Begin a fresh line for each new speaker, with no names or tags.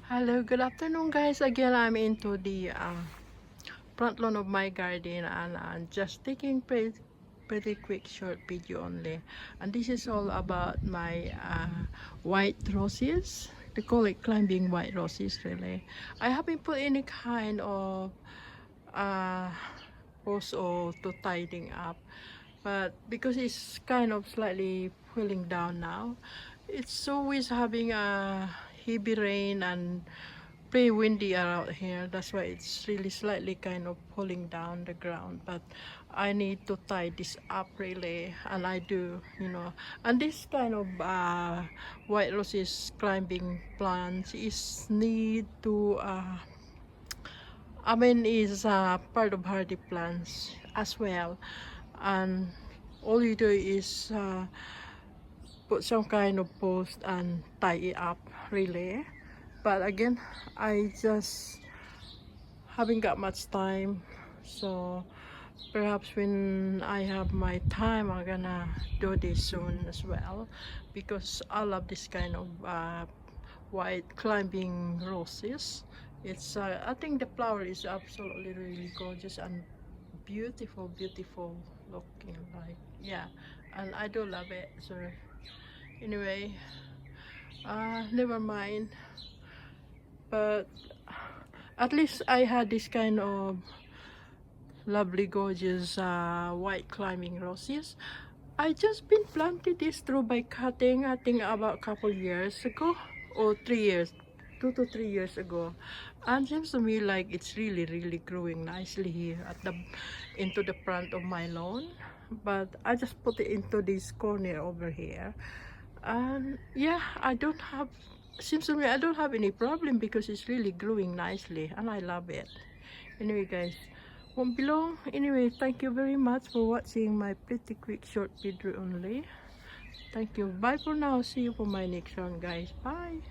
Hello, good afternoon guys. Again, I'm into the front lawn of my garden, and I'm just taking pretty quick short video only. And this is all about my white roses. They call it climbing white roses really. I haven't put any kind of uh, post or to tidying up, but because it's kind of slightly cooling down now, it's always having a heavy rain and pretty windy around here. That's why it's really slightly kind of pulling down the ground, but I need to tie this up really, and I do, and this kind of white roses climbing plants is need to is part of hardy plants as well, and all you do is put some kind of post and tie it up really. But again, I just haven't got much time, so perhaps when I have my time I'm gonna do this soon as well, because I love this kind of white climbing roses. It's I think the flower is absolutely really gorgeous and beautiful looking, like, yeah, and I do love it. So anyway, never mind, but at least I had this kind of lovely gorgeous white climbing roses. I just been planted this through by cutting, I think about a couple years ago, or 3 years, 2 to 3 years ago, and seems to me like it's really growing nicely here at the into the front of my lawn. But I just put it into this corner over here, and yeah, I don't have, seems to me I don't have any problem because it's really growing nicely and I love it. Anyway guys, won't be long. Anyway, thank you very much for watching my pretty quick short video only. Thank you, bye for now, see you for my next one guys, bye.